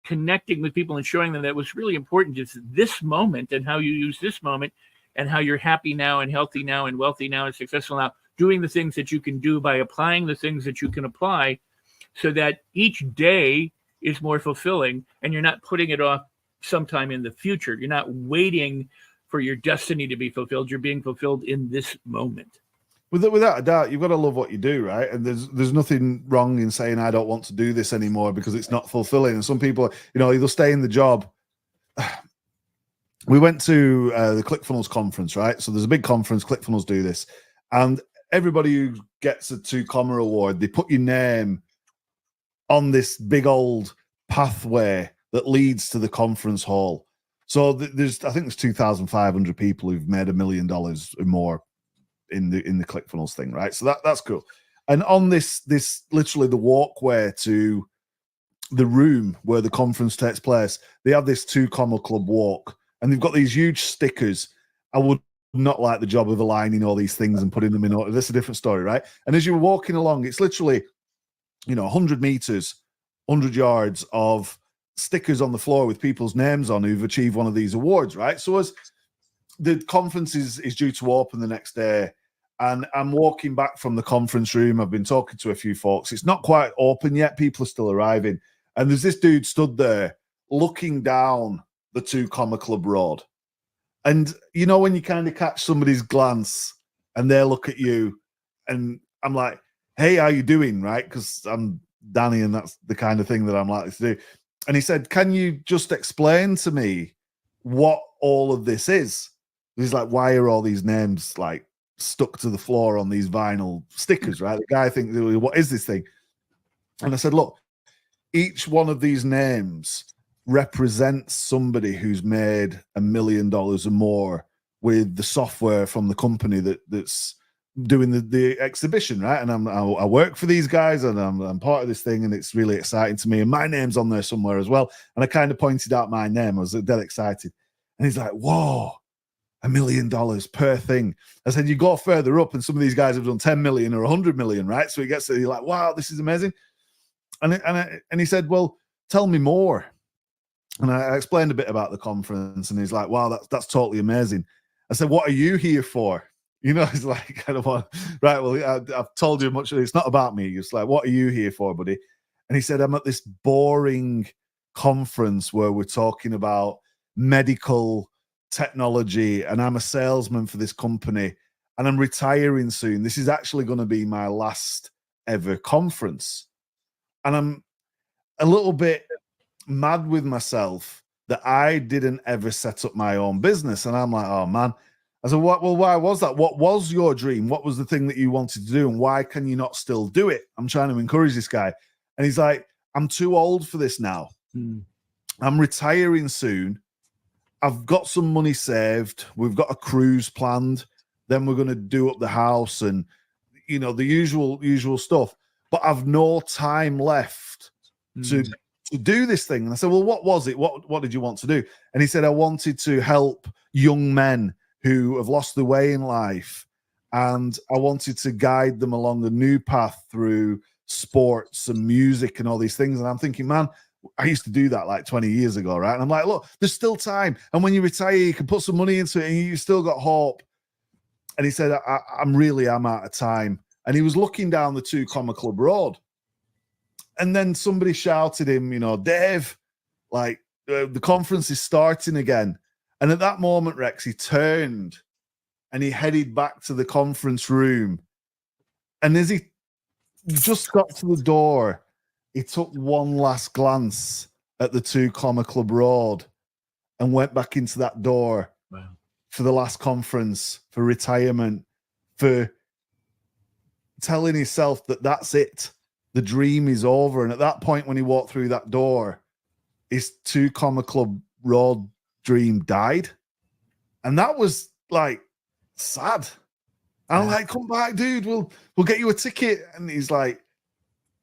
connecting with people and showing them that what's really important is this moment and how you use this moment and how you're happy now and healthy now and wealthy now and successful now, doing the things that you can do by applying the things that you can apply so that each day is more fulfilling and you're not putting it off sometime in the future. You're not waiting for your destiny to be fulfilled. You're being fulfilled in this moment. Without a doubt, you've got to love what you do, right? And there's nothing wrong in saying I don't want to do this anymore because it's not fulfilling. And some people, they'll stay in the job. We went to the ClickFunnels conference, right? So there's a big conference. ClickFunnels do this, and everybody who gets a 2 Comma award, they put your name on this big old pathway that leads to the conference hall. So I think there's 2,500 people who've made $1 million or more in the ClickFunnels thing, right? So that's cool. And on this literally the walkway to the room where the conference takes place, they have this 2 Comma Club walk, and they've got these huge stickers. I would not like the job of aligning all these things and putting them in order. That's a different story, right? And as you're walking along, it's literally 100 meters, 100 yards of stickers on the floor with people's names on who've achieved one of these awards, right? So as the conference is due to open the next day, and I'm walking back from the conference room. I've been talking to a few folks. It's not quite open yet. People are still arriving. And there's this dude stood there looking down the 2 Comma Club road. And when you kind of catch somebody's glance and they look at you, and I'm like, hey, how you doing, right? Because I'm Danny, and that's the kind of thing that I'm likely to do. And he said, can you just explain to me what all of this is? He's like, why are all these names like stuck to the floor on these vinyl stickers, right? The guy thinks, what is this thing? And I said, look, each one of these names represents somebody who's made $1 million or more with the software from the company that's doing the exhibition, right? And I work for these guys, and I'm part of this thing, and it's really exciting to me. And my name's on there somewhere as well. And I kind of pointed out my name. I was dead excited. And he's like, whoa, $1 million per thing. I said, you go further up, and some of these guys have done 10 million or 100 million, right? So he gets to, you're like, wow, this is amazing. And he said, well, tell me more. And I explained a bit about the conference, and he's like, wow, that's totally amazing. I said, what are you here for? You know, it's like, kind of, right, well, I've told you much of it. It's not about me. It's like, what are you here for, buddy? And he said, I'm at this boring conference where we're talking about medical technology, and I'm a salesman for this company, and I'm retiring soon. This is actually going to be my last ever conference. And I'm a little bit mad with myself that I didn't ever set up my own business. And I'm like, oh, man. I said, what? Well, why was that? What was your dream? What was the thing that you wanted to do? And why can you not still do it? I'm trying to encourage this guy. And he's like, I'm too old for this now. I'm retiring soon. I've got some money saved. We've got a cruise planned. Then we're going to do up the house and, you know, the usual stuff. But I've no time left to do this thing. And I said, well, what was it? What did you want to do? And he said, I wanted to help young men who have lost their way in life, and I wanted to guide them along a new path through sports and music and all these things. And I'm thinking, man, I used to do that like 20 years ago, right? And I'm like, look, there's still time. And when you retire, you can put some money into it, and you still got hope. And he said, I'm out of time. And he was looking down the 2 Comma Club Road. And then somebody shouted him, you know, Dave, like, the conference is starting again. And at that moment, Rex, he turned and he headed back to the conference room. And as he just got to the door, he took one last glance at the 2 Comma Club Road and went back into that door for the last conference, for retirement, for telling himself that that's it. The dream is over. And at that point, when he walked through that door, his 2 Comma Club Road dream died. And that was like sad. And I'm like, come back, dude, we'll get you a ticket. And he's like,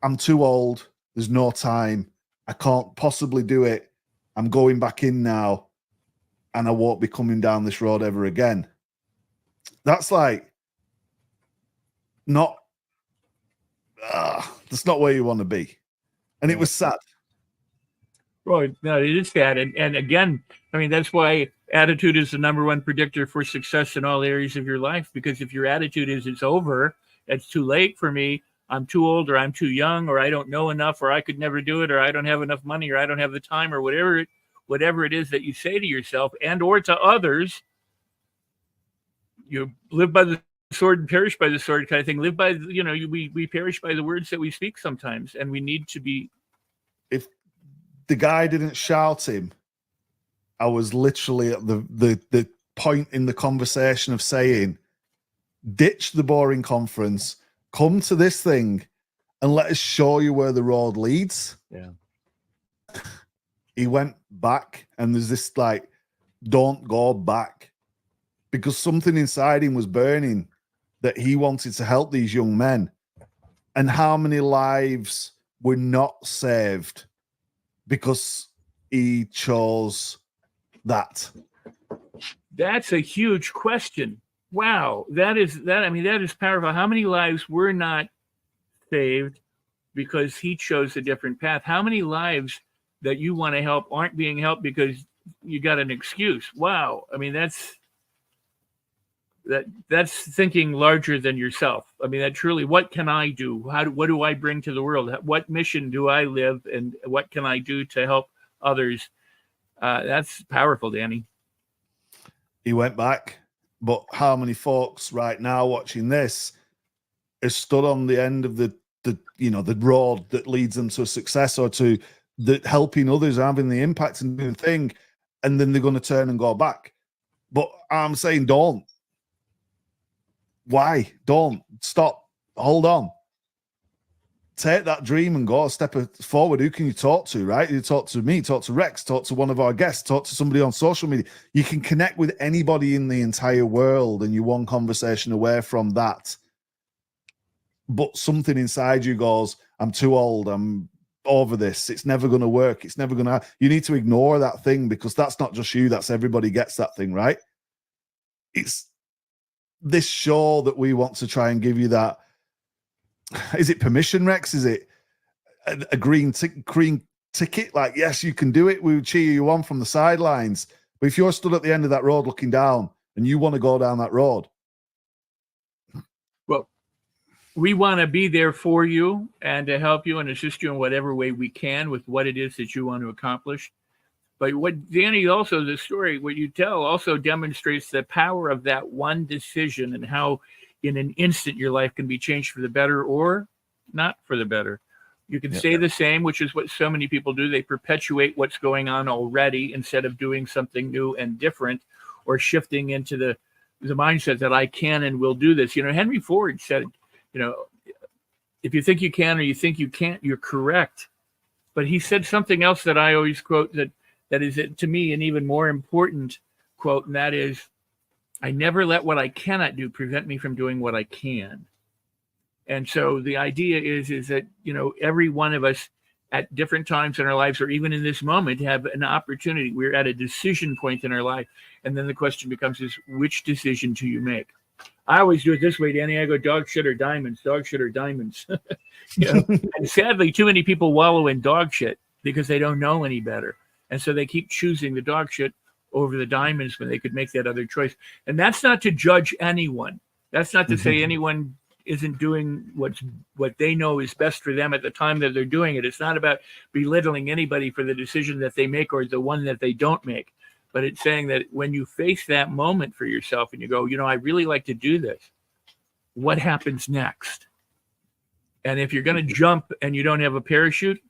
I'm too old. There's no time. I can't possibly do it. I'm going back in now, and I won't be coming down this road ever again. That's like not that's not where you want to be. And it was sad. Right. No, it is sad. And again, I mean, that's why attitude is the #1 predictor for success in all areas of your life. Because if your attitude is it's over, it's too late for me, I'm too old, or I'm too young, or I don't know enough, or I could never do it, or I don't have enough money, or I don't have the time, or whatever it is that you say to yourself and or to others, you live by the sword and perish by the sword kind of thing. Live by, you know, we perish by the words that we speak sometimes, and we need to be. If the guy didn't shout him, I was literally at the point in the conversation of saying, ditch the boring conference, come to this thing, and let us show you where the road leads. Yeah. He went back, and there's this like, don't go back, because something inside him was burning, that he wanted to help these young men. And how many lives were not saved because he chose that? That's a huge question. Wow. That is powerful. How many lives were not saved because he chose a different path? How many lives that you want to help aren't being helped because you got an excuse? Wow. I mean, that's thinking larger than yourself. I mean, that truly, what can I do? What do I bring to the world? What mission do I live? And what can I do to help others? That's powerful, Danny. He went back. But how many folks right now watching this is stood on the end of the road that leads them to success, or to the helping others, having the impact and doing the thing, and then they're going to turn and go back? But I'm saying, don't. Why? Don't stop. Hold on. Take that dream and go a step forward. Who can you talk to, right? You talk to me, talk to Rex, talk to one of our guests, talk to somebody on social media. You can connect with anybody in the entire world, and you're one conversation away from that but something inside you goes, I'm too old, I'm over this, it's never going to work, it's never going to, you need to ignore that thing, because that's not just you, that's everybody gets that thing, right? It's this show that we want to try and give you that. Is it permission, Rex? Is it a green ticket? Like, yes, you can do it. We would cheer you on from the sidelines. But if you're stood at the end of that road looking down and you want to go down that road, well, we want to be there for you and to help you and assist you in whatever way we can with what it is that you want to accomplish. But what Danny also, the story, what you tell also demonstrates the power of that one decision and how in an instant your life can be changed for the better or not for the better. You can stay the same, which is what so many people do. They perpetuate what's going on already instead of doing something new and different, or shifting into the mindset that I can and will do this. You know, Henry Ford said, you know, if you think you can or you think you can't, you're correct. But he said something else that I always quote that is, to me, an even more important quote, and that is, I never let what I cannot do prevent me from doing what I can. And so the idea is that, you know, every one of us at different times in our lives, or even in this moment, have an opportunity. We're at a decision point in our life. And then the question becomes is, which decision do you make? I always do it this way, Danny. I go dog shit or diamonds, dog shit or diamonds. You know? And sadly, too many people wallow in dog shit because they don't know any better. And so they keep choosing the dog shit over the diamonds when they could make that other choice. And that's not to judge anyone. That's not to say anyone isn't doing what they know is best for them at the time that they're doing it. It's not about belittling anybody for the decision that they make or the one that they don't make. But it's saying that when you face that moment for yourself and you go, you know, I really like to do this, what happens next? And if you're going to jump and you don't have a parachute,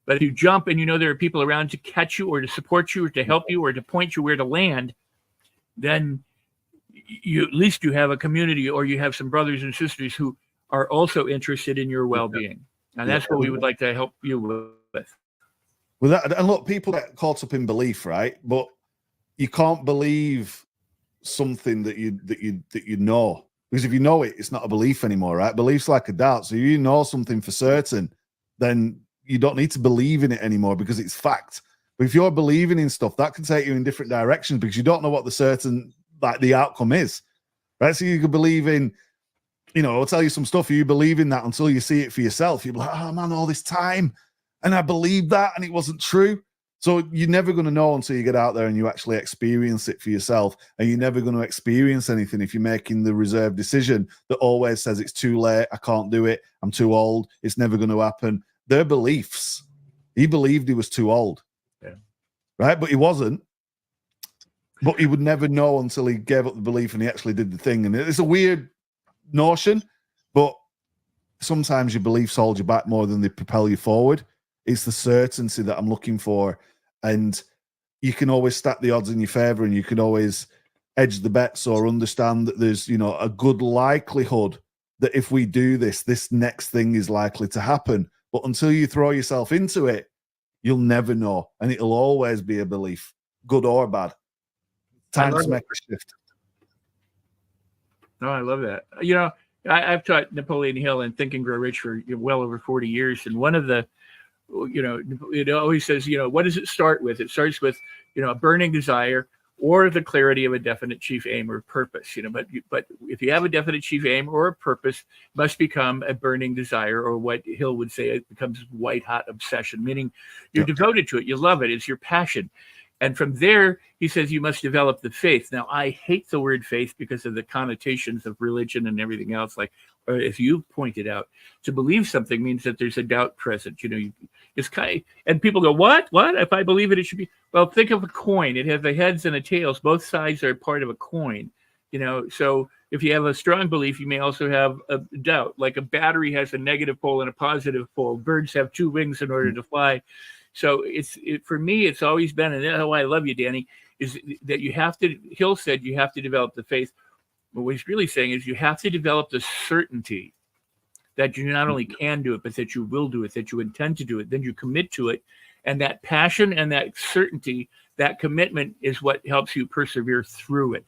but if you jump and you know there are people around to catch you or to support you or to help you or to point you where to land, then you at least you have a community, or you have some brothers and sisters who are also interested in your well-being. And that's what we would like to help you with. Well, that, and look, people get caught up in belief, right? But you can't believe something that you know, because if you know it, it's not a belief anymore, right? Belief's like a doubt. So if you know something for certain, then you don't need to believe in it anymore because it's fact. But if you're believing in stuff, that can take you in different directions because you don't know what the certain, like, the outcome is, right? So you could believe in, you know, I'll tell you some stuff, you believe in that until you see it for yourself. You're like, oh man, all this time, and I believed that and it wasn't true. So you're never going to know until you get out there and you actually experience it for yourself. And you're never going to experience anything if you're making the reserved decision that always says it's too late, I can't do it, I'm too old, it's never going to happen. They're beliefs. He believed he was too old, right? But he wasn't. But he would never know until he gave up the belief and he actually did the thing. And it's a weird notion, but sometimes your beliefs hold you back more than they propel you forward. It's the certainty that I'm looking for. And you can always stack the odds in your favor, and you can always edge the bets or understand that there's, you know, a good likelihood that if we do this, this next thing is likely to happen. But until you throw yourself into it, you'll never know. And it'll always be a belief, good or bad. Time to make a shift. No, I love that. You know, I've taught Napoleon Hill and Think and Grow Rich for well over 40 years. And one of the, you know, it always says, you know, what does it start with? It starts with, you know, a burning desire or the clarity of a definite chief aim or purpose, you know, but if you have a definite chief aim or a purpose, must become a burning desire, or what Hill would say, it becomes white hot obsession, meaning you're devoted to it. You love it. It's your passion. And from there, he says, you must develop the faith. Now, I hate the word faith because of the connotations of religion and everything else. Like, as you pointed out, to believe something means that there's a doubt present. You know, it's kind of, and people go, what? If I believe it, it should be. Well, think of a coin. It has the heads and the tails. Both sides are part of a coin. You know, so if you have a strong belief, you may also have a doubt. Like a battery has a negative pole and a positive pole. Birds have two wings in order to fly. So for me, it's always been, and that's why I love you, Danny, is that you have to, Hill said, you have to develop the faith. But what he's really saying is you have to develop the certainty that you not only can do it, but that you will do it, that you intend to do it, then you commit to it. And that passion and that certainty, that commitment is what helps you persevere through it.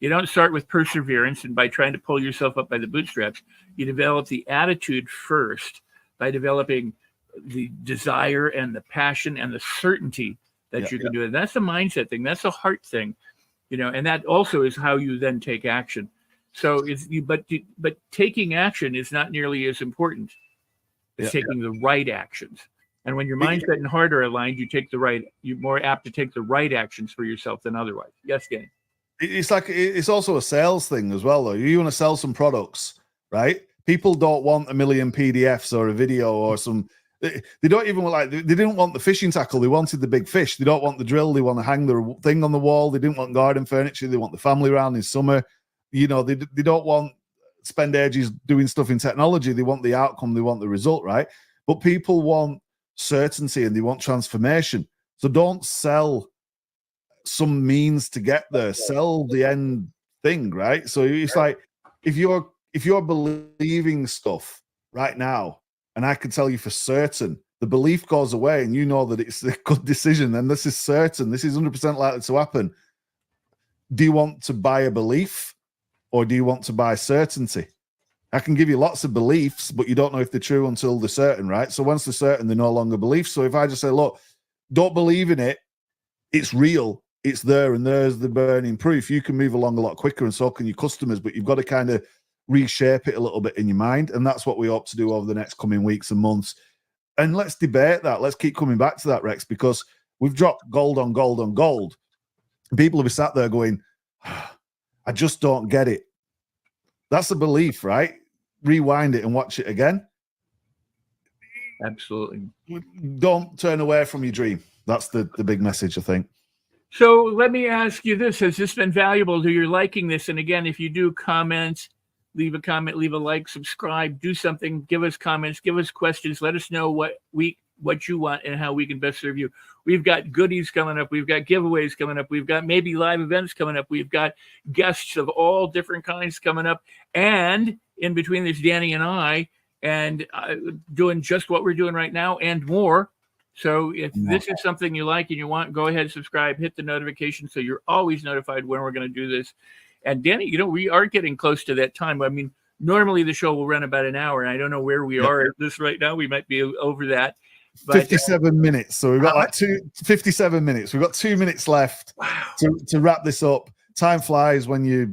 You don't start with perseverance and by trying to pull yourself up by the bootstraps. You develop the attitude first by developing the desire and the passion and the certainty that you can do it. That's a mindset thing. That's a heart thing, and that also is how you then take action. So but taking action is not nearly as important as taking the right actions. And when your mindset and heart are aligned, you're more apt to take the right actions for yourself than otherwise. Yes, Danny. It's also a sales thing as well, though. You want to sell some products, right? People don't want a million PDFs or a video or some. They don't even they didn't want the fishing tackle. They wanted the big fish. They don't want the drill. They want to hang the thing on the wall. They didn't want garden furniture. They want the family around in summer. They don't want spend ages doing stuff in technology. They want the outcome. They want the result, right? But people want certainty and they want transformation. So don't sell some means to get there. Sell the end thing, right? So it's like if you're believing stuff right now, and I can tell you for certain the belief goes away, and you know that it's a good decision, and this is certain, this is 100% likely to happen. Do you want to buy a belief, or do you want to buy certainty? I can give you lots of beliefs, but you don't know if they're true until they're certain, right? So once they're certain, they're no longer beliefs. So if I just say, look, don't believe in it, it's real, it's there, and there's the burning proof, you can move along a lot quicker, and so can your customers, but you've got to kind of reshape it a little bit in your mind. And that's what we hope to do over the next coming weeks and months. And let's debate that. Let's keep coming back to that, Rex, because we've dropped gold on gold on gold. People will be sat there going, I just don't get it. That's a belief, right? Rewind it and watch it again. Absolutely. Don't turn away from your dream. That's the big message, I think. So let me ask you this. Has this been valuable? Do you liking this? And again, if you do, comment, leave a comment, leave a like, subscribe, do something, give us comments, give us questions. Let us know what you want and how we can best serve you. We've got goodies coming up. We've got giveaways coming up. We've got maybe live events coming up. We've got guests of all different kinds coming up. And in between, there's Danny and I, and doing just what we're doing right now and more. So if this is something you like and you want, go ahead, subscribe, hit the notification so you're always notified when we're going to do this. And Danny, we are getting close to that time. I mean, normally the show will run about an hour, and I don't know where we are at this right now. We might be over that. But, 57 minutes. So we've got 57 minutes. We've got 2 minutes left to wrap this up. Time flies when you're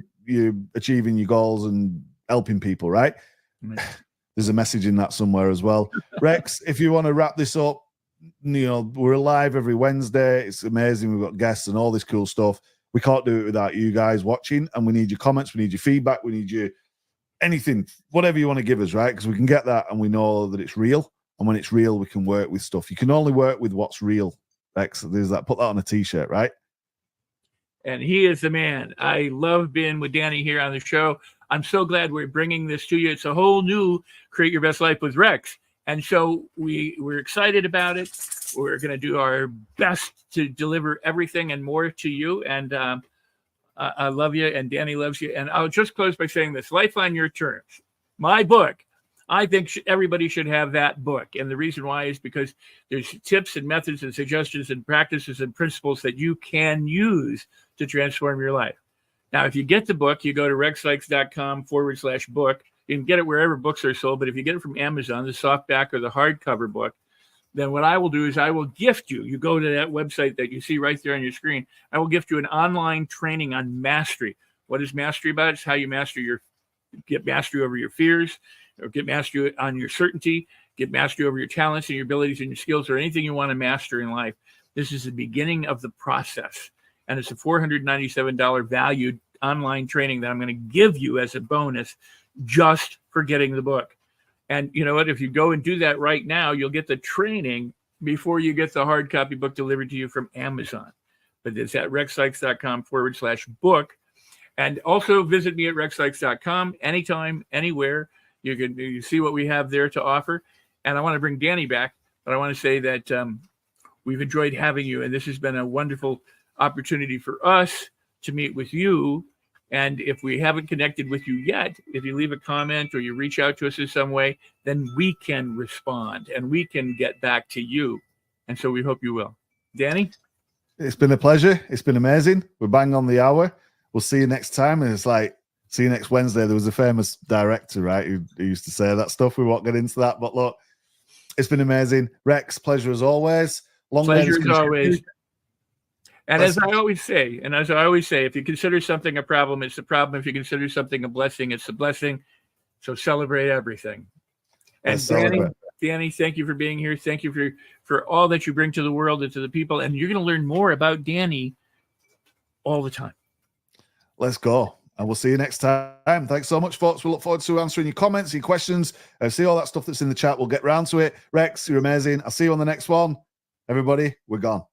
achieving your goals and helping people, right? There's a message in that somewhere as well. Rex, if you want to wrap this up, we're live every Wednesday. It's amazing. We've got guests and all this cool stuff. We can't do it without you guys watching, and we need your comments, we need your feedback, we need your anything, whatever you want to give us, right? Because we can get that, and we know that it's real. And when it's real, we can work with stuff. You can only work with what's real. Rex, there's that. Put that on a t-shirt, right? And he is the man. I love being with Danny here on the show. I'm so glad we're bringing this to you. It's a whole new Create Your Best Life with Rex. And so we're excited about it. We're going to do our best to deliver everything and more to you. And I love you, and Danny loves you. And I'll just close by saying this: Life on Your Terms, my book. I think everybody should have that book. And the reason why is because there's tips and methods and suggestions and practices and principles that you can use to transform your life. Now, if you get the book, you go to rexsikes.com/book. You can get it wherever books are sold. But if you get it from Amazon, the softback or the hardcover book, then what I will do is I will gift you. You go to that website that you see right there on your screen. I will gift you an online training on mastery. What is mastery about? It's how you get mastery over your fears, or get mastery on your certainty, get mastery over your talents and your abilities and your skills, or anything you want to master in life. This is the beginning of the process. And it's a $497 valued online training that I'm going to give you as a bonus just for getting the book. And you know what? If you go and do that right now, you'll get the training before you get the hard copy book delivered to you from Amazon. But it's at rexsikes.com/book. And also visit me at rexsikes.com anytime, anywhere. You see what we have there to offer. And I want to bring Danny back, but I want to say that we've enjoyed having you. And this has been a wonderful opportunity for us to meet with you. And if we haven't connected with you yet, if you leave a comment or you reach out to us in some way, then we can respond and we can get back to you. And so we hope you will. Danny? It's been a pleasure. It's been amazing. We're bang on the hour. we'll see you next time. And it's like, see you next Wednesday. There was a famous director, right, who used to say that stuff. We won't get into that, but look, it's been amazing. Rex, pleasure as always. Long Pleasure as always. And Let's- as I always say, if you consider something a problem, it's a problem. If you consider something a blessing, it's a blessing. So celebrate everything. And Danny, thank you for being here. Thank you for all that you bring to the world and to the people. And you're going to learn more about Danny all the time. Let's go. And we'll see you next time. Thanks so much, folks. We look forward to answering your comments, your questions. See all that stuff that's in the chat. We'll get round to it. Rex, you're amazing. I'll see you on the next one. Everybody, we're gone.